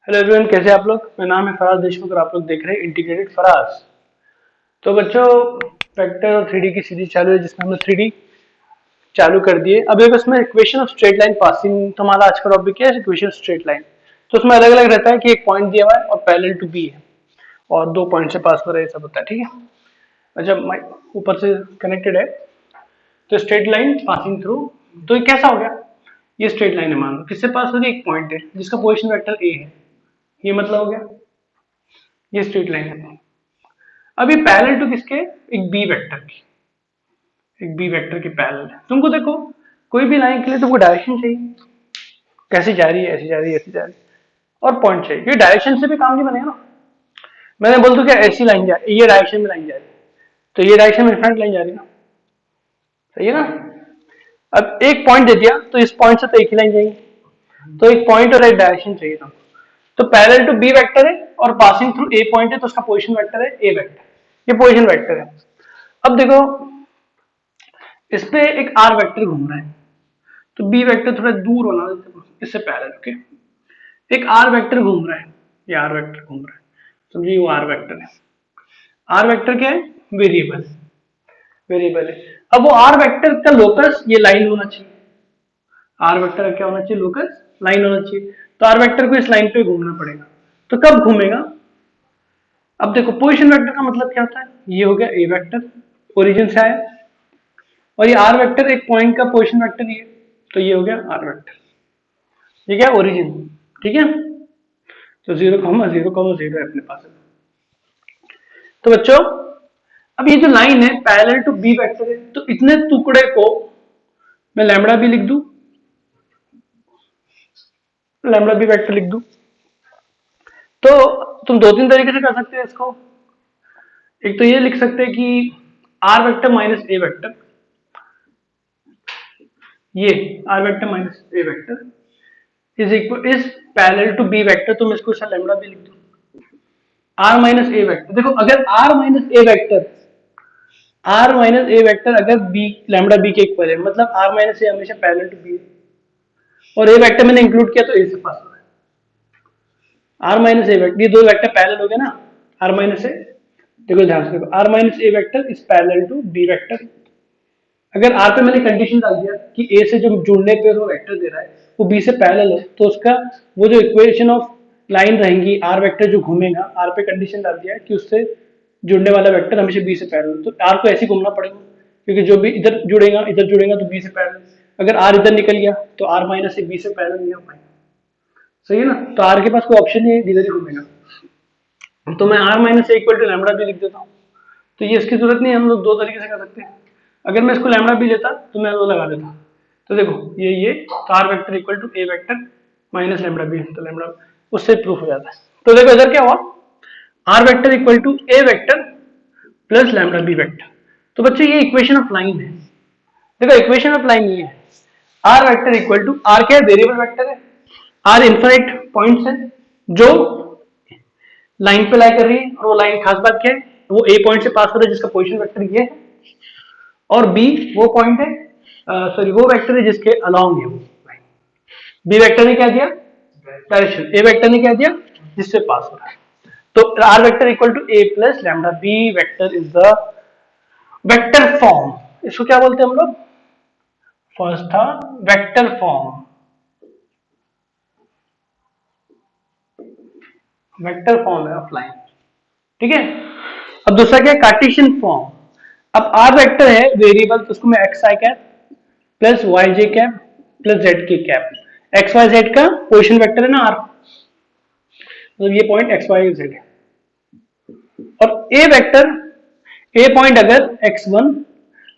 Hello everyone, कैसे आप लोग। मेरा नाम है फराज देशमुख और आप लोग देख रहे हैं इंटीग्रेटेड फराज। तो बच्चों, वेक्टर और 3D की सीरीज चालू है जिसमें हमने 3D चालू कर दिए। अब देखो इसमें equation of straight line passing, तो हमारा आज का टॉपिक क्या है, इक्वेशन ऑफ स्ट्रेट लाइन। तो उसमें अलग अलग रहता है कि एक पॉइंट दिया हुआ है और पैरेलल टू बी है और दो पॉइंट से पास हो रहा है, सब होता है। ठीक है, अच्छा ऊपर से कनेक्टेड है। तो स्ट्रेट लाइन पासिंग थ्रू, तो ये कैसा हो गया, ये स्ट्रेट लाइन है, मान लो किससे पास हो रही है, एक पॉइंट है जिसका पोजिशन वेक्टर ए है। ये मतलब हो गया, ये स्ट्रेट लाइन है। अब ये पैरेलल टू किसके, एक बी वेक्टर की, एक बी वेक्टर की पैरेलल है। तुमको देखो, कोई भी लाइन के लिए तुमको डायरेक्शन चाहिए, कैसे जा रही है, ऐसी जा रही है, ऐसी जा रही है, और पॉइंट चाहिए। ये डायरेक्शन से भी काम नहीं बनेगा ना। मैंने बोल दूं क्या, ऐसी लाइन जा रही है, ये डायरेक्शन में लाइन जा रही है, तो ये डायरेक्शन में फ्रंट लाइन जा रही है ना, सही है ना। अब एक पॉइंट दे दिया तो इस पॉइंट से तो एक ही लाइन जाएगी, तो एक पॉइंट और एक डायरेक्शन चाहिए तुमको। तो पैरेलल टू बी वेक्टर है और पासिंग थ्रू ए पॉइंट है, तो उसका पोजीशन वेक्टर है ए वेक्टर, ये पोजीशन वेक्टर है। अब देखो, इस पे एक आर वेक्टर घूम रहा है, तो बी वेक्टर थोड़ा दूर होना इससे पैरेलल। ओके, एक आर वेक्टर घूम रहा है, ये आर वेक्टर घूम रहा है, समझिए वो आर वेक्टर है। आर वेक्टर क्या है, वेरिएबल, वेरिएबल है। अब वो आर वेक्टर का लोकस ये लाइन होना चाहिए, आर वेक्टर का क्या होना चाहिए, लोकस लाइन होना चाहिए। तो आर वेक्टर को इस लाइन पे घूमना पड़ेगा। तो कब घूमेगा, अब देखो पोजीशन वेक्टर का मतलब क्या होता है, ये हो गया ए वेक्टर, ओरिजिन से आया, और ये आर वेक्टर एक पॉइंट का पोजीशन वेक्टर ये, तो ये हो गया आर वेक्टर, ये क्या ओरिजिन। ठीक है, तो 0,0,0 है अपने पास। तो बच्चों, अब ये जो लाइन है पैरेलल टू बी वेक्टर है, तो इतने टुकड़े को मैं लैम्बडा भी लिख दूं, लैम्बडा बी वेक्टर लिख दूं। तो तुम दो तीन तरीके से कर सकते हैं इसको। एक तो ये लिख सकते हैं कि आर वेक्टर माइनस ए वेक्टर, ये R vector minus A vector is equal is parallel to B vector, तो मैं इसको लैम्बडा भी लिख दूं। आर माइनस ए वेक्टर, देखो अगर आर माइनस ए वेक्टर, आर माइनस ए वेक्टर अगर बी लैम्बडा बी के इक्वल है, मतलब आर माइनस ए हमेशा पैरेलल टू बी है, और ए वेक्टर मैंने इंक्लूड किया तो ए से पास हो रहा है। आर माइनस ए वेक्टर, ये दो वेक्टर पैरेलल हो गए ना, आर माइनस ए, देखो ध्यान से देखो, R minus A vector is parallel to B vector. अगर आर पे मैंने कंडीशन डाल दिया कि ए से जो जुड़ने पे वो वेक्टर दे रहा है वो बी से पैरेलल है, तो उसका वो जो इक्वेशन ऑफ लाइन रहेंगी, आर वेक्टर जो घूमेगा, आर पे कंडीशन डाल दिया कि उससे जुड़ने वाला वेक्टर हमेशा बी से पैरेलल, तो आर को ऐसे घूमना पड़ेगा, क्योंकि जो भी इधर जुड़ेगा तो बी से पैरेलल। अगर आर इधर निकल गया तो आर माइनस से बी से पैरेलल नहीं हो पाएगा, सही है ना। तो आर के पास कोई ऑप्शन नहीं है, इधर ही घूमेगा। तो मैं आर माइनस से इक्वल टू लैम्बडा भी लिख देता हूँ। तो ये इसकी जरूरत नहीं है, हम लोग दो तरीके से कर सकते हैं। अगर मैं इसको लैम्बडा भी लेता तो मैं वो लगा देता। तो देखो ये तो r vector equal to a vector minus lambda b, तो लैम्बडा उससे प्रूफ हो जाता है। तो देखो इधर क्या हुआ, r vector equal to a vector plus lambda b vector. तो बच्चे ये इक्वेशन ऑफ लाइन है। देखो इक्वेशन ऑफ लाइन ये है, r vector equal to, r क्या है, वेरिएबल वेक्टर है, आर इनफाइनाइट पॉइंट्स है जो लाइन पे लाई कर रही है, और वो लाइन खास बात क्या है, वो ए पॉइंट से पास हो रहा है जिसका पोजीशन वेक्टर ये है, और बी वो पॉइंट है, सॉरी वो वेक्टर है जिसके अलोंग है वो लाइन। बी वेक्टर ने क्या दिया, डायरेक्शन, ए वेक्टर ने क्या दिया, जिससे पास हो रहा है। तो r vector equal to a plus lambda b vector is the vector form. इसको क्या बोलते हैं हम लोग, फर्स्ट था वेक्टर फॉर्म, वेक्टर फॉर्म है ऑफ लाइन। ठीक है, अब दूसरा क्या है, कार्टेशियन फॉर्म। अब आर वेक्टर है वेरिएबल, तो उसको मैं x i cap plus y j cap plus z k cap, x y z का पोजिशन वेक्टर है ना आर, मतलब ये पॉइंट एक्स वाई जेड है। और ए वेक्टर, ए पॉइंट अगर x1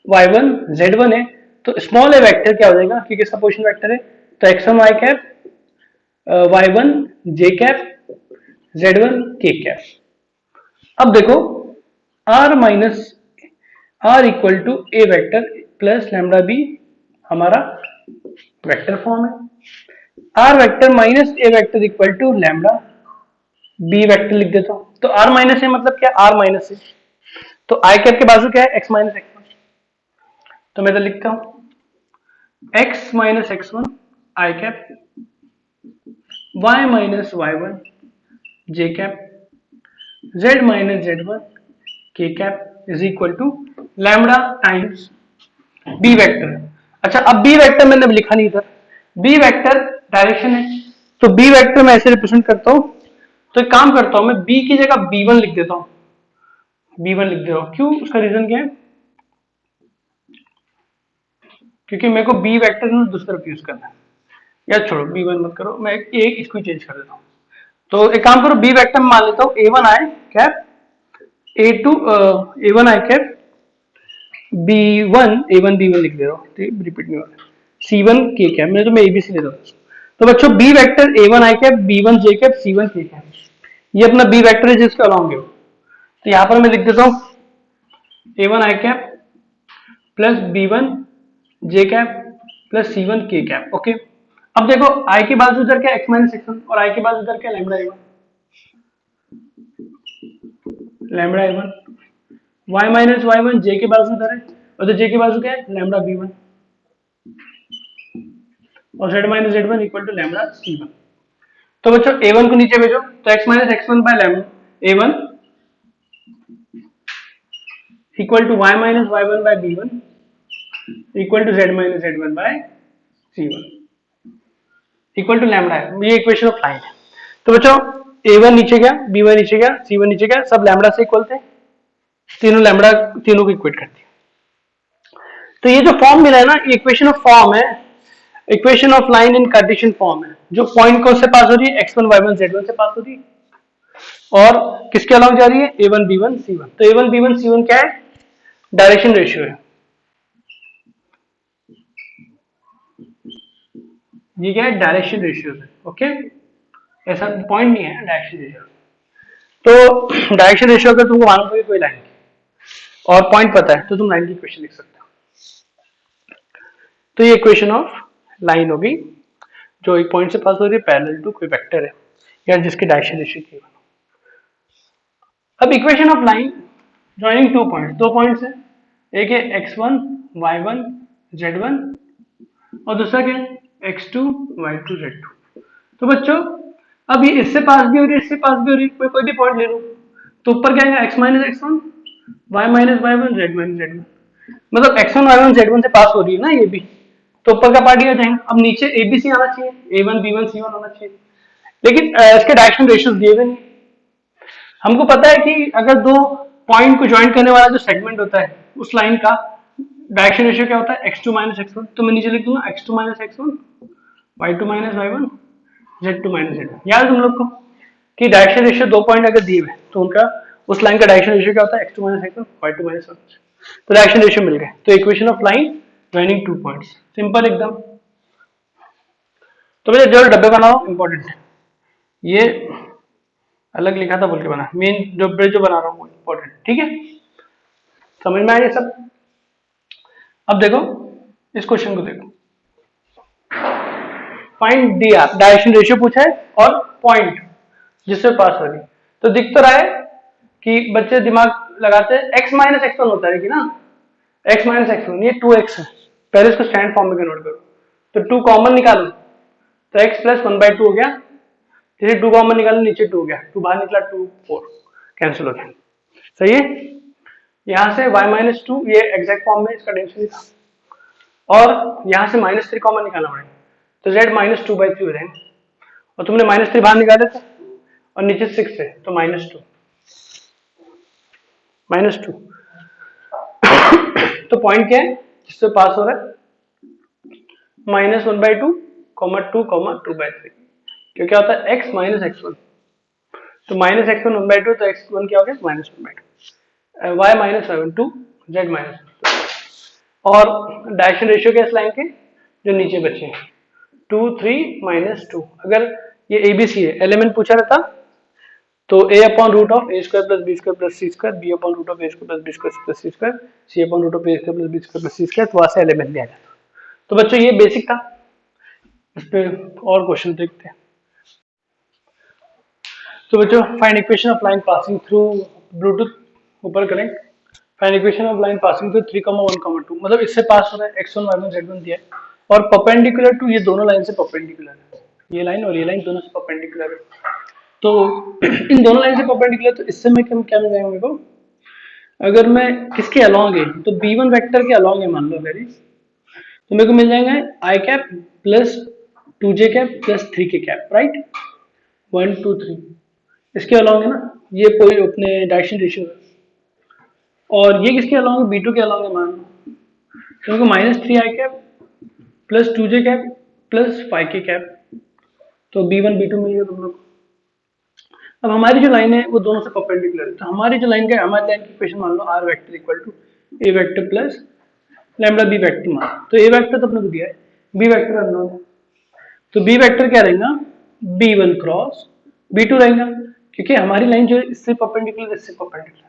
y1 z1 है, तो स्मॉल ए वेक्टर क्या हो जाएगा, क्योंकि इसका पोजिशन वेक्टर है, तो x1 y cap, y1 j cap, z1 k cap. अब देखो r minus r equal to a vector plus lambda b हमारा वेक्टर फॉर्म है। r vector minus A vector equal to lambda b vector लिख देता हूं। तो r minus है मतलब क्या, r माइनस है, तो आई कैप के बाजू क्या है, x माइनस एक्स वन, तो मैं तो लिखता हूं x minus x one i cap, y minus y one j cap z minus z1 k cap is equal to lambda times b vector. अच्छा, अब बी वेक्टर मैंने लिखा नहीं इधर, बी वेक्टर डायरेक्शन है, तो बी वेक्टर मैं ऐसे रिप्रेजेंट करता हूं। तो एक काम करता हूं, मैं बी की जगह b1 लिख देता हूं, b1 लिख दे रहा हूं। क्यों? उसका रीजन क्या है? क्योंकि मेरे को बी वेक्टर दूसरी तरफ यूज करना है। या छोड़ो, b1 मत करो, मैं एक इसको चेंज कर देता हूं। तो एक काम करो, बी वेक्टर में मान लेता हूं a1 I cap a2 a1 I cap b1 a1 b1 लिख दे रहा हूं, रिपीट नहीं हो रहा। c1 k कैप, मैं तो मैं abc ले रहा हूं। तो बच्चों B vector a1 I cap b1 j cap c1 k cap, ये अपना बी वेक्टर है जिसके अलोंग है। तो यहां पर मैं लिख देता हूं a1 I cap plus b1 j cap plus c1 k cap. Okay, अब देखो i के बाजू इधर क्या x माइनस x1 और i के बाजू इधर क्या lambda a1, lambda a1, y minus y1 j के बाजू इधर है और तो j के बाजू क्या है लैम्बडा b1 और z minus z1 equal to lambda c1। तो बच्चों a1 को नीचे भेजो, तो x minus x1 by lambda a1 equal to y minus y1 by b1 equal to z minus z1 by c1 equal to lambda है। ये equation of line है। तो बच्चों a1 नीचे गया, b1 नीचे गया, c1 नीचे गया, सब लैम्बडा से इक्वल थे, तीनों लैम्बडा तीनों को इक्वेट करती है। तो ये जो फॉर्म मिला है ना, ये इक्वेशन ऑफ फॉर्म है, equation of line in Cartesian form है, जो पॉइंट कौन से पास हो रही है x1 y1 z1 से पास हो रही है और किसके अलाउंग जा रही है a1 b1 c1। तो a1 b1 c1 क्या है? डायरेक्शन रेशियो है। ये क्या है? डायरेक्शन रेशियो है। ओके, ऐसा पॉइंट नहीं है, डायरेक्शन रेशियो। तो डायरेक्शन रेशियो अगर तुमको मालूम है कोई लाइन और पॉइंट पता है तो तुम लाइन की इक्वेशन लिख सकते हो। तो ये इक्वेशन ऑफ लाइन होगी जो एक पॉइंट से पास हो रही है पैरेलल टू कोई वेक्टर है या जिसके डायरेक्शन रेशियो की। अब equation of line joining two points, दो पॉइंट्स है, एक है x1 y1 z1 और दूसरा क्या है x2 y2 z2। तो बच्चों अब ये इससे पास भी हो रही है, इससे पास भी हो रही है, कोई भी पॉइंट ले लो, तो ऊपर क्या है x minus x1 y minus y1 z minus z1, मतलब x1 y1 z1 से पास हो रही है ना ये भी, तो ऊपर का पार्ट ही आ जाएगा। अब नीचे ABC आना चाहिए, a1 b1 c1 आना चाहिए, लेकिन इसके डायरेक्शन रेशियोज दिए हुए नहीं। हमको पता है कि अगर दो पॉइंट को ज्वाइन करने वाला जो सेगमेंट होता है उस लाइन का डायरेक्शन रेशियो क्या होता है x2 माइनस x1। तो मैं नीचे लिख दूंगा x2 minus x1 y2 minus y1 z2 minus z1। याद तुम लोग को कि डायरेक्शन रेशियो दो पॉइंट अगर दिए हुए तो उनका उस लाइन का डायरेक्शन रेशियो क्या होता है x2 minus x1 y2 minus y1। तो डायरेक्शन रेशियो मिल गए। तो equation of line joining two points, simple एकदम। तो भैया जो डब्बे बनाओ इंपॉर्टेंट है, ये अलग लिखा था बोल के बना, मेन जो ब्रिज जो बना रहा हूँ इंपॉर्टेंट, ठीक है? समझ में आया सब? अब देखो इस क्वेश्चन को देखो, find D R, direction ratio पूछा है और पॉइंट जिससे पास हो रही। तो दिख तो रहा है कि बच्चे दिमाग लगाते हैं x माइनस x1 होता है कि ना, x माइनस x1 ये 2x है, पहले इसको स्टैंड फॉर्म में कन्वर्ट करो, तो 2 कॉमन निकालो तो x प्लस 1/2 हो गया, फिर 2 कॉमन निकालो नीचे 2 हो गया, 2 बाहर निकला 2 4 कैंसिल हो गया, सही है। यहां से y माइनस 2 ये एग्जैक्ट फॉर्म में इसका टेंशन नहीं था, और यहां से -3 कॉमन निकालना पड़ेगा, तो z माइनस 2/3 हो जाएंगे, और तुमने -3 बाहर निकाले थे और नीचे 6 है तो -2 -2। तो पॉइंट क्या है जिससे पास हो रहा है -1/2 2 2/3, क्यों क्या होता है x माइनस x1, तो -x1 1/2 तो x1 क्या हो गया -1/2, y minus y1 2 z minus, और डायरेक्शन रेशियो क्या इस लाइन के जो नीचे बचे 2 3 -2। अगर ये ABC है, एलिमेंट पूछा रहता तो a upon root of a square plus b square plus c square, b upon root of a square plus b square plus c square, c upon root of a square plus b square plus c square, तो वहां से element लिया जाता। तो बच्चों ये basic था, इस पे और क्वेश्चन देखते हैं। तो बच्चों find equation of line passing through Bluetooth ऊपर करें, find equation of line passing through 3, 1, 2, मतलब इससे पास हो रहा है x1 y1 z1 दिया है और परपेंडिकुलर टू ये दोनों लाइन से परपेंडिकुलर है, ये लाइन और ये लाइन दोनों से परपेंडिकुलर है। तो इन दोनों लाइन से परपेंडिकुलर, तो इससे मैं क्या मिल जाएगा मेरे को, अगर मैं किसके अलॉन्ग है तो B1 वेक्टर के अलॉन्ग है मान लो वेरी, तो मेरे को मिल जाएगा I cap plus 2j cap plus 3k cap, right, 1 2 3 इसके अलॉन्ग है ना, ये कोई अपने डायरेक्शन रेशियो है। और ये किसके अलॉन्ग है, B2 के अलॉन्ग है मान लो, तो मेरे को -3i cap plus 2j cap plus 5k cap, तो B1 B2 मिल गया तुम लोग। अब हमारी जो लाइन है वो दोनों से परपेंडिकुलर है, तो हमारी जो लाइन का हमारी लाइन की इक्वेशन मान लो r vector equal to a vector plus lambda b vector मान, तो a वेक्टर तो अपने को दिया है, b वेक्टर अननोन है, तो b वेक्टर क्या रहेगा, b1 क्रॉस b2 रहेगा, क्योंकि हमारी लाइन जो है इससे परपेंडिकुलर इससे परपेंडिकुलर,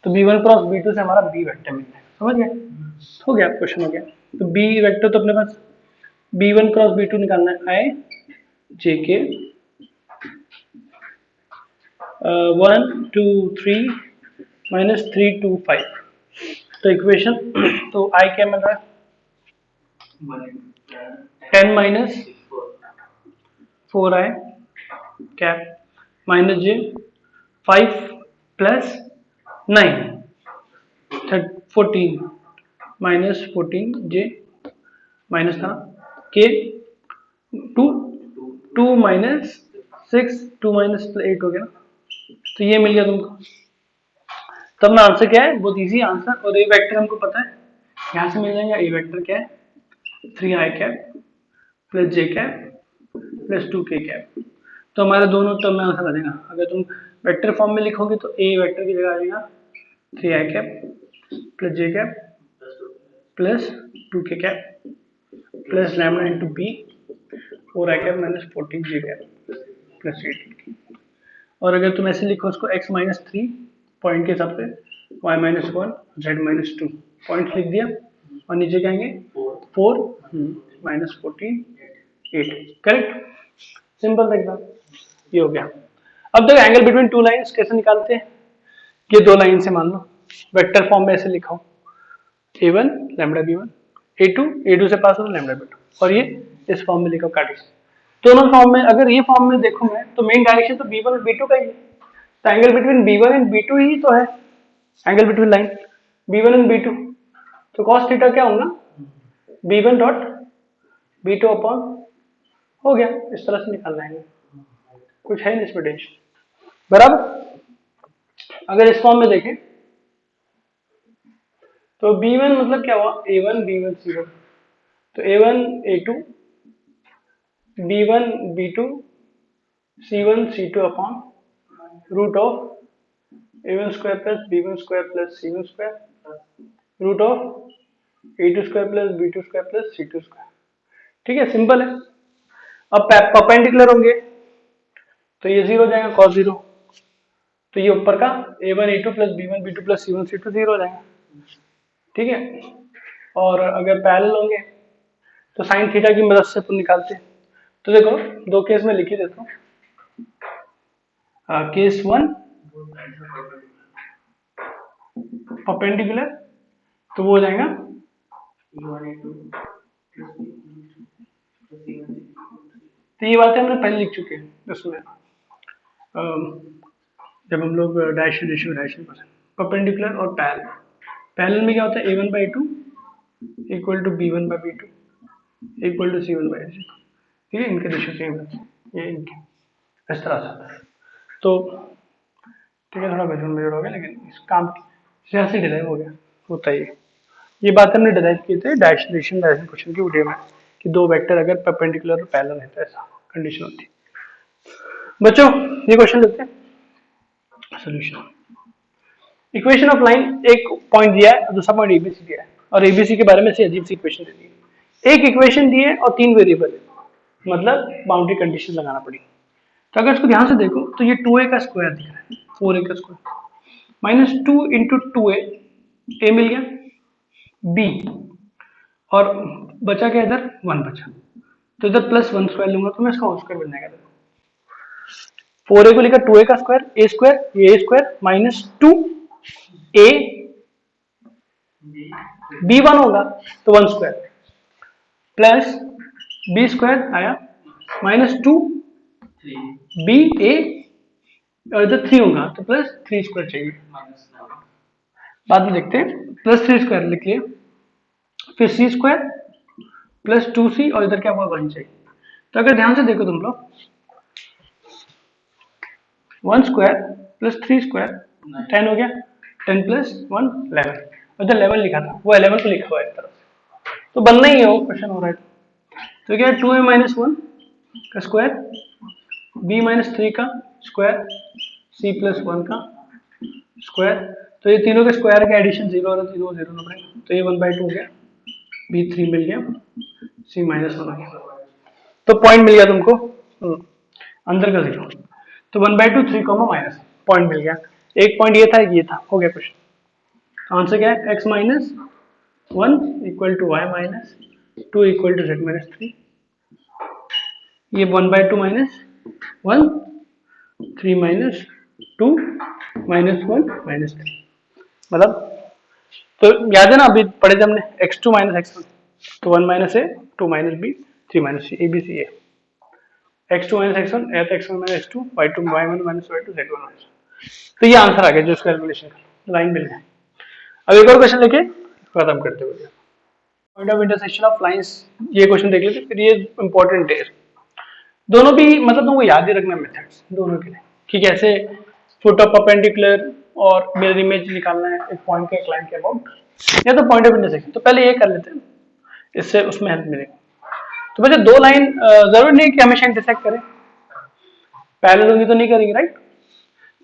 तो b1 क्रॉस b2 से हमारा b वेक्टर मिल जाएगा, समझ गए, हो गया क्वेश्चन हो गया। तो b वेक्टर तो अपने पास b1 क्रॉस b2 निकालना है, i j k 1 2 3 -3 2 5, तो इक्वेशन तो i क्या मिल रहा है 10 minus 4i cap minus j 5 plus 9 14 minus 14 j minus था k 2 2 माइनस 6 2 माइनस 8 हो गया, तो ये मिल गया तुमको। तब ना आंसर क्या है, बहुत इजी आंसर, और ए वेक्टर हमको पता है, यहाँ से मिल जाएगा, ए वेक्टर क्या है 3i cap plus j cap plus 2k cap, तो हमारे दोनों टर्म में आंसर आ जाएगा। अगर तुम वेक्टर फॉर्म में लिखोगे तो ए वेक्टर की जगह आ जाएगा 3i cap plus j cap plus 2k cap plus lambda into b 4i cap minus 14j cap plus 18, और अगर तुम ऐसे लिखो उसको x माइनस 3 पॉइंट के हिसाब से, y minus 1 z minus 2 point लिख दिया, और नीचे क्या आएंगे 4 माइनस 14 8, करेक्ट, सिंपल था एकदम, ये हो गया। अब देखो एंगल बिटवीन टू लाइंस कैसे निकालते हैं, ये दो लाइन से मान लो वेक्टर फॉर्म में ऐसे लिखा हो a1 लैम्डा b1 a2 से पास हो लैम्डा b2, और ये इस फॉर्म में लिखा कार्टेशियन, दोनों फॉर्म में अगर ये फॉर्म में देखो मैं तो मेन डायरेक्शन तो b1 और b2 का ही है, तो angle between b1 and b2 ही तो है, angle between line b1 and b2, तो cos थीटा क्या होगा b1 डॉट b2 अपॉन, हो गया, इस तरह से निकालना है, कुछ है नहीं इसमें टेंशन, बराबर। अगर इस फॉर्म में देखें तो b1 मतलब क्या हुआ a1 b1 c1, तो a1 a2 b1 b2 c1 c2 upon root of a1 square plus b1 square plus c1 square root of a2 square plus b2 square plus c2 square, ठीक है, simple है। अब perpendicular होंगे तो ये 0 हो जाएगा cos 0, तो ये ऊपर का a1 a2 plus b1 b2 plus c1 c2 0 हो जाएगा, ठीक है। और अगर पैरेलल होंगे तो साइन थीटा की मदद से अपन निकालते हैं, तो देखो दो केस में लिख ही देता हूँ, केस 1 परपेंडिकुलर, तो वो हो जाएगा तो ये बातें हमने पहले लिख चुके हैं उसमें, जब हम लोग डायरेक्शन रेशियो परपेंडिकुलर और पैरेलल, पैरेलल में क्या होता है a1 by 2 equal to b1 by b2 equal to c1 by c2, ठीक है, इनके रेशियो सेम है, ये इनके इस तरह से आता है, तो ठीक है, थोड़ा मेजर मेजर हो गया, लेकिन इस काम से डिराइव हो गया, होता ही है। ये बात हमने डिराइव किए थे डायरेक्शन क्वेश्चन की वीडियो में, कि दो वेक्टर अगर परपेंडिकुलर और पैरेलल है तो ऐसा कंडीशन होती है। बच्चों ये क्वेश्चन लेते हैं सोल्यूशन, इक्वेशन ऑफ लाइन, एक पॉइंट दिया है और दूसरा पॉइंट एबीसी दिया है, और एबीसी के बारे में से अजीब सी इक्वेशन दे दी है, एक इक्वेशन दी है और 3 वेरिएबल है, मतलब बाउंड्री कंडीशन लगाना पड़ेगी। तो अगर इसको ध्यान से देखो तो ये 2a का स्क्वायर दिख रहा है, 4a का square minus 2 into 2a, a मिल गया b, और बचा क्या इधर 1 बचा, तो इधर प्लस 1 स्क्वायर लूंगा तो मैं इसका होल स्क्वायर बन जाएगा, 4a को लिखा 2a का square a square minus 2 a b1 होगा तो 1 स्क्वायर प्लस b स्क्वायर आया माइनस 2 b a और इधर 3 होगा तो प्लस 3 स्क्वायर चाहिए, बाद में देखते हैं। प्लस 3 स्क्वायर लिख लिए, फिर सी स्क्वायर प्लस 2c और इधर क्या हुआ 1 चाहिए। तो अगर ध्यान से देखो तुम लोग, 1 स्क्वायर प्लस 3 स्क्वायर 10 हो गया, 10 प्लस 1 11, उधर 11 लिखा था वो 11 को लिखा हुआ है एक तरफ, तो बनना ही है वो, क्वेश्चन हो रहा है। तो क्या है 2a माइनस 1 का स्क्वायर, b माइनस 3 का स्क्वायर, c प्लस 1 का स्क्वायर। तो ये तीनों के स्क्वायर का एडिशन 0 और 0 0 ना पड़ेगा, तो ये 1/2 हो गया, b 3 मिल गया, c माइनस 1 हो गया। तो पॉइंट मिल गया तुमको, अंदर का 0, तो 1/2 3 कॉमा माइनस पॉइंट मिल गया। एक पॉइंट ये था, एक ये था, हो गया क्वेश्चन। आंसर क्या है, x minus 1 equal to y minus 2 equal to z minus 3। ये 1/2 माइनस 1 3 माइनस 2 माइनस 1 माइनस 3, मतलब तो याद है ना अभी पढ़े थे हमने x2 माइनस x1, तो 1 minus a 2 minus b 3 minus c, a b c a, x2 minus x1 at x1 minus x2 y2 y1 minus y2 z1 minus. तो ये आंसर आ गया जो इसका कैलकुलेशन का लाइन मिल गया। अब एक और क्वेश्चन लेके खत्म करते हुए, point of intersection of lines, ये क्वेश्चन देख लेते, फिर ये इंपॉर्टेंट है। दोनों भी मतलब तुमको याद ही रखना मेथड्स दोनों के लिए कि कैसे फुट ऑफ परपेंडिकुलर और मिरर इमेज निकालना है एक पॉइंट के, एक लाइन के अबाउट, या तो पॉइंट ऑफ इंटरसेक्शन। तो पहले ये कर लेते हैं, इससे उसमें हेल्प मिलेगी। तो बच्चे दो लाइन जरूरी नहीं कि हमेशा इंटरसेक्ट करें, पैरेलल होंगी तो नहीं करेंगे, राइट।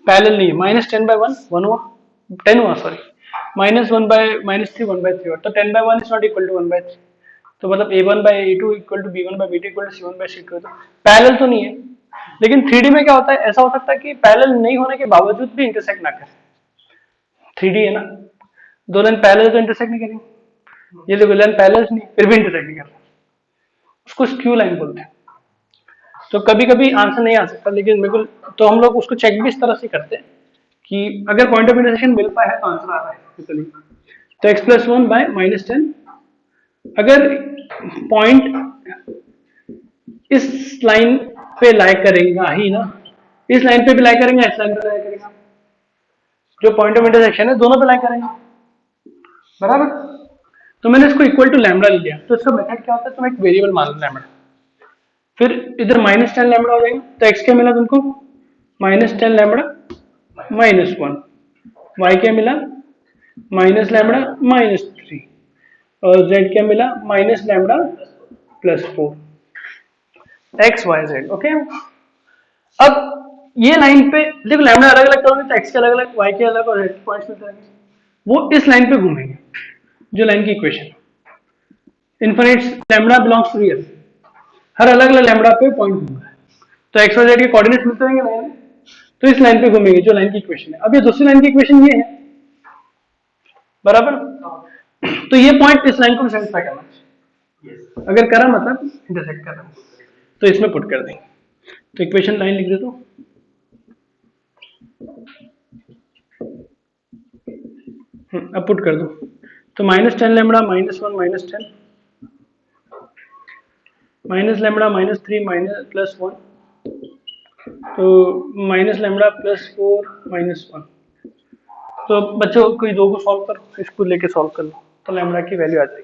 पैरेलल नहीं, -10/1 1 हुआ, 10 हुआ सॉरी, -1/-3 1/3, तो 10/1 इज नॉट इक्वल टू 1/3, तो मतलब a1/a2 equal to b1/b2 equal to c1/c2, तो पैरेलल तो नहीं है। लेकिन 3D में क्या होता है, ऐसा हो सकता है कि पैरेलल नहीं होने के बावजूद भी इंटरसेक्ट ना करें। 3D है ना, दो लाइन पैरेलल तो इंटरसेक्ट नहीं करेंगे, ये देखो लाइन पैरेलल नहीं फिर भी इंटरसेक्ट नहीं कर रहा, उसको स्क्यू लाइन बोलते हैं। तो कभी कभी आंसर नहीं आ सकता, लेकिन बिल्कुल तो हम लोग उसको चेक भी इस तरह से करते हैं कि अगर पॉइंट ऑफ इंटरसेक्शन मिल पाए तो आंसर आ रहा है चलिए। तो x+1/-10, अगर पॉइंट इस लाइन पे लाई करेगा ही ना, इस लाइन पे भी लाई करेंगे, इस लाइन पे लाई करेगा, जो पॉइंट ऑफ इंटरसेक्शन है दोनों पे लाई करेंगे, बराबर। तो मैंने इसको इक्वल टू लैम्बडा लिया, तो इसका मेथड क्या होता है, तुम एक वेरिएबल मान लो लैम्बडा, फिर इधर -10 लैम्बडा हो जाएगा, तो x क्या मिला तुमको, -10 लैम्बडा -1, y क्या मिला माइनस लैम्बडा -3, और z क्या मिला minus lambda +4, x y z। Okay, अब ये लाइन पे देखो लैम्बडा अलग अलग करोगे तो x के अलग अलग, y के अलग और z के पॉइंट्स मिलते रहेंगे, वो इस लाइन पे घूमेंगे जो लाइन की equation, infinite lambda belongs to real, हर अलग अलग लैम्बडा पे पॉइंट घूम रहा है, तो x और z के कोऑर्डिनेट्स मिलते रहेंगे लाइन में, तो इस लाइन पे घूमेंगे जो लाइन की इक्वेशन है। अब ये दूसरी लाइन की इक्वेशन ये है, बराबर। तो ये पॉइंट इस लाइन को सेटिस्फाई करना चाहिए, अगर करा मतलब इंटरसेक्ट कर रहा है, तो इसमें पुट कर देंगे। तो इक्वेशन लाइन लिख दे दो, अब पुट कर दो, तो -10 लैम्बडा -1 -10 माइनस लैम्बडा -3 +1, तो माइनस लैम्बडा +4 -1। तो बच्चों कोई दो को सॉल्व करो, इसको लेके सॉल्व कर लो तो लैम्बडा की वैल्यू आ जाएगी।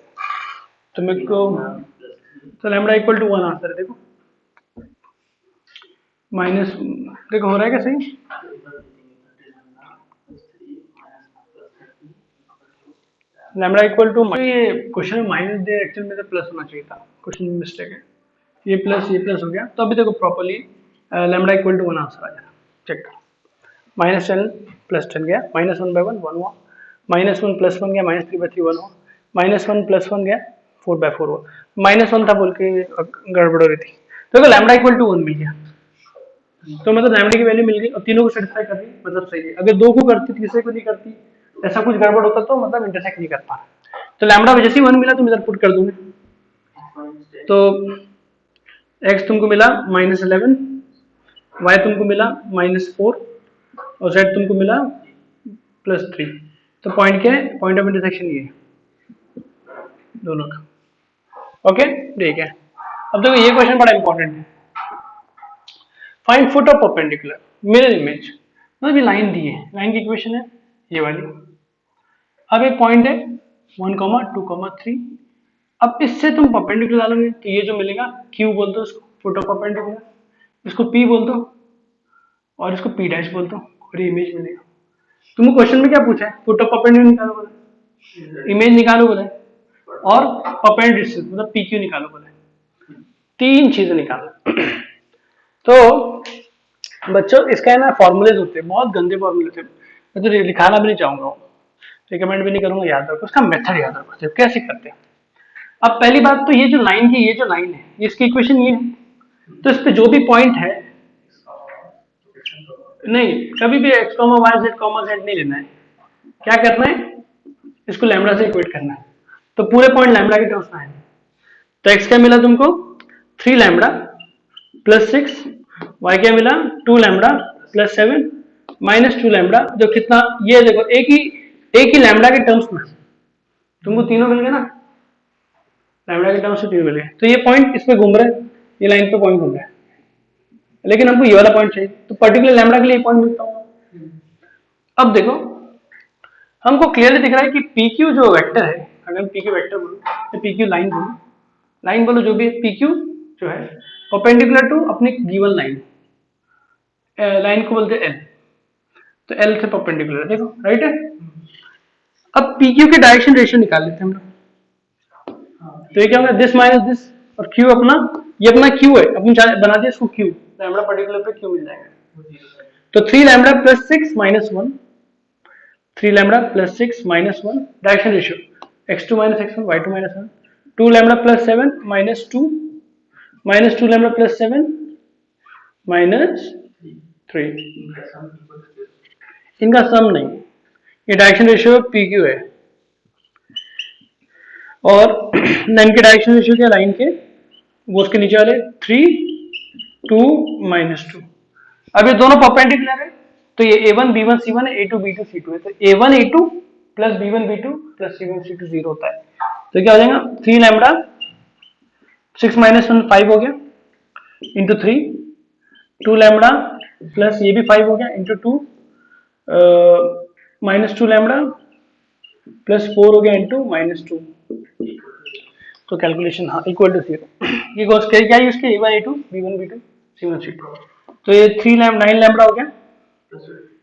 तो मेरे को तो लैम्बडा इक्वल टू 1 आंसर है, देखो माइनस, देखो हो रहा है क्या सही, लैम्बडा इक्वल टू, ये क्वेश्चन में माइनस दे, एक्चुअल में तो प्लस होना चाहिए था, क्वेश्चन में मिस्टेक है, ये प्लस हो गया। तो अभी देखो properly lambda equal to 1 answer आ जाएगा, चेक करो, -10 +10 गया, -1/1 1 हुआ, -1 +1 गया, -3/3 1 हुआ, -1 +1 गया 4/4 हुआ, -1 था बोल के गड़बड़ हो रही थी। तो देखो लैम्बडा इक्वल टू 1 मिल गया, तो मतलब लैम्बडा की वैल्यू मिल गई और तीनों को सेटिस्फाई कर रही, मतलब सही है। अगर दो को करती तीसरे को नहीं करती, ऐसा कुछ गड़बड़ होता तो मतलब इंटरसेक्ट नहीं कर पा। तो लैम्बडा जैसे ही 1 मिला तुम इधर पुट कर दूंगे, तो x तुमको मिला -11, y तुमको मिला -4 और z तुमको मिला +3। तो पॉइंट क्या है, पॉइंट ऑफ इंटरसेक्शन ये है दोनों का। ओके ठीक है, अब देखो ये क्वेश्चन बड़ा इंपॉर्टेंट है, find foot of perpendicular mirror image. मतलब ये लाइन दी है, लाइन की इक्वेशन है ये वाली। अब एक पॉइंट है 1,2,3। अब इससे तुम परपेंडिकुलर डालोगे तो ये जो मिलेगा Q बोल दो इसको, फुट ऑफ परपेंडिकुलर, इसको P बोल दो और इसको P डैश बोल दो और ये इमेज मिलेगा। तुमको क्वेश्चन में क्या पूछा है? फुट ऑफ परपेंडिकुलर निकालो बोला है, इमेज निकालो बोला है और परपेंडिकुलर डिस्टेंस मतलब PQ निकालो बोला है। तीन चीजें निकालो। तो बच्चों इसका है ना फॉर्मूलेज होते हैं, बहुत गंदे फॉर्मूले थे, मैं तो लिखाना भी नहीं चाहूंगा, रिकमेंड भी नहीं करूंगा, याद रखो उसका मेथड याद रखो कैसे करते हैं। अब पहली बात तो ये जो लाइन की, ये जो लाइन है ये इसकी इक्वेशन ये है, तो इस पे जो भी पॉइंट है, नहीं कभी भी x, y, z नहीं लेना है, क्या करना है इसको लैम्बडा से इक्वेट करना है, तो पूरे पॉइंट लैम्बडा के टर्म्स में आए। तो x क्या मिला तुमको 3 लैम्बडा प्लस 6, y क्या मिला 2 लैम्बडा प्लस 7 माइनस 2 लैम्बडा, जो कितना ये देखो एक ही लैम्बडा के टर्म्स में तुमको तीनों मिल गए ना, लैम्बडा के टर्म्स में तीनों मिल गए। तो ये पॉइंट इस पे घूम रहा है, ये लाइन पे पॉइंट घूम रहा है, लेकिन हमको ये वाला पॉइंट चाहिए, तो पर्टिकुलर लैम्बडा के लिए पॉइंट मिलता होगा। अब देखो हमको क्लियरली दिख रहा है कि PQ जो वेक्टर है, अगर PQ वेक्टर बोलो या PQ लाइन बोलो जो भी, PQ जो है परपेंडिकुलर टू अपनी गिवन लाइन, लाइन को बोलते हैं L, तो L से परपेंडिकुलर है, देखो राइट है। अब PQ के डायरेक्शन रेशियो निकाल लेते हैं हम लोग, तो ये क्या होगा दिस माइनस दिस, और Q अपना, ये अपना Q है, अपन बना दिया इसको Q, लैम्बडा पर्टिकुलर पे Q मिल जाएगा। तो 3 lambda plus 6 minus 1, 3 lambda plus 6 minus 1, direction ratio x2 minus x1, y2 minus 1, 2 lambda plus 7 minus 2, minus 2 lambda plus 7 minus 3, इनका सम नहीं, ये डायरेक्शन रेशियो PQ है, और लाइन के डायरेक्शन रेशियो क्या लाइन के, वो उसके नीचे वाले 3 2 minus 2। अब ये दोनों परपेंडिकुलर है, तो ये A1 B1 C1 है, A2 B2 C2 है, तो A1 A2 plus B1 B2 plus C1 C2 0 होता है, तो क्या हो जाएगा 3 लैम्बडा 6 माइनस 1 5 हो गया इंटू 3, 2 लैम्बडा प्लस ये भी 5 हो गया इंटू 2 माइनस 2 लैम्बडा प्लस 4 हो गया इंटू माइनस 2, तो कैलकुलेशन हाँ इक्वल टू 0। ये क्या यूज किया A1 A2 B1 B2 C1 C2, तो ये 3 लैम्बडा 9 लैम्बडा हो गया,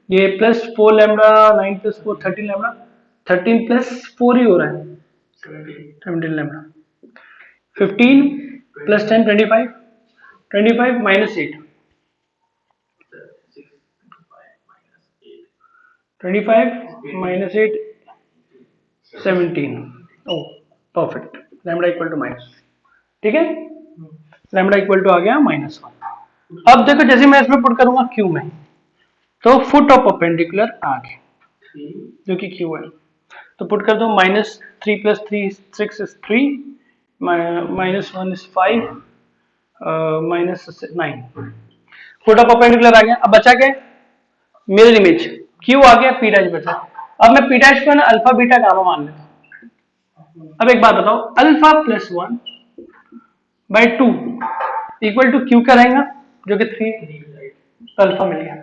ये plus 4 lambda 9 plus 4 13 lambda, 13 plus 4 ही हो रहा है 17 lambda, 15 plus 10 25, 25 minus 8, 25 minus 8 17, oh perfect, lambda equal to minus, ठीक है, लैम्बडा इक्वल टू आ गया -1। अब देखो जैसे मैं इसमें पुट करूंगा Q में, तो फुट ऑफ परपेंडिकुलर आ गया जो कि Q है, तो पुट कर दो -3 plus 3 6 is 3, -1 is 5, -9, foot of perpendicular आ गया। अब बचा क्या, मिरर इमेज Q आ गया, P डैश बचा। अब मैं P डैश को ना अल्फा बीटा गामा मान लेता हूं। अब एक बात बताओ, alpha plus 1 by 2 equal to Q क्या रहेगा जो कि 3, तो अल्फा मिल गया,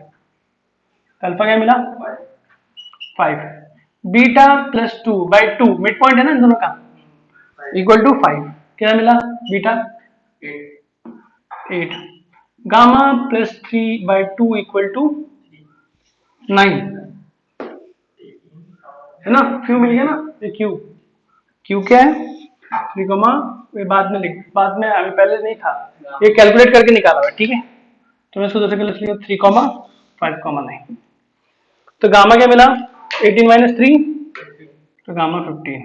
अल्फा क्या मिला 5, beta plus 2 by 2 mid point है ना इन दोनों का, इक्वल टू 5, क्या मिला beta 8, gamma plus 3 by 2 equal to 9, है ना, Q मिल गया ना, ये Q क्या है 3, बाद में अभी पहले नहीं था, ये कैलकुलेट करके निकाला हुआ, ठीक है, तो मैं इसको दूसरे के लिए 3, 5, 9, तो गामा क्या मिला 18 माइनस 3, तो गामा 15,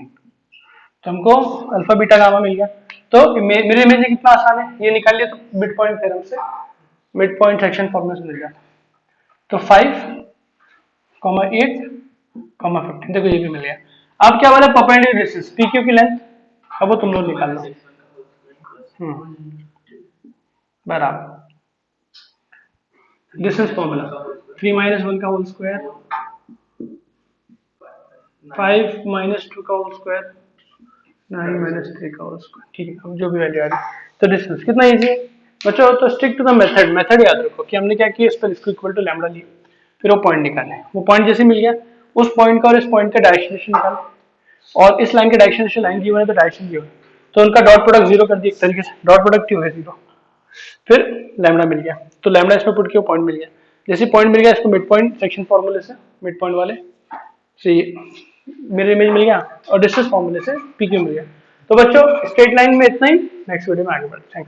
तो हमको अल्फा बीटा गामा मिल गया। तो मेरे इमेज कितना आसान है, ये निकाल लिया तो मिड पॉइंट थ्योरम से मिड पॉइंट सेक्शन फॉर्मूला से मिल जाता, तो 5, 8, 15, देखो ये भी मिल गया। अब क्या बोला परपेंडिकुलर डिस्टेंस PQ की लेंथ, अब वो तुम लोग निकाल लो, बराबर डिस्टेंस फॉर्मूला 3 माइनस 1 का होल स्क्वायर, 5 माइनस 2 का होल स्क्वायर, 9 माइनस 3 का होल स्क्वायर, ठीक है, अब जो भी वैल्यू आ रही, तो डिस्टेंस कितना इजी है बच्चों, तो स्टिक टू द मेथड याद रखो कि हमने क्या किया, इस पर इसको इक्वल टू लैम्बडा लिया, फिर वो पॉइंट निकाले, वो पॉइंट जैसे मिल गया, उस पॉइंट का और इस पॉइंट का डायरेक्शन निकाले, और इस लाइन के डायरेक्शन से लाइन गिवन है तो डायरेक्शन गिवन, तो उनका डॉट प्रोडक्ट जीरो कर दिया एक तरीके से, डॉट प्रोडक्ट क्यों है जीरो। फिर लैम्डा मिल गया, तो लैम्डा इसमें पुट किया, पॉइंट मिल गया, जैसे पॉइंट मिल गया इसको मिड पॉइंट सेक्शन फॉर्मूले से, मिड पॉइंट वाले से मेरे इमेज मिल गया, और डिस्टेंस फॉर्मूले से पी क्यू मिल गया। तो बच्चों स्ट्रेट लाइन में इतना ही, नेक्स्ट वीडियो में आगे बढ़ते हैं।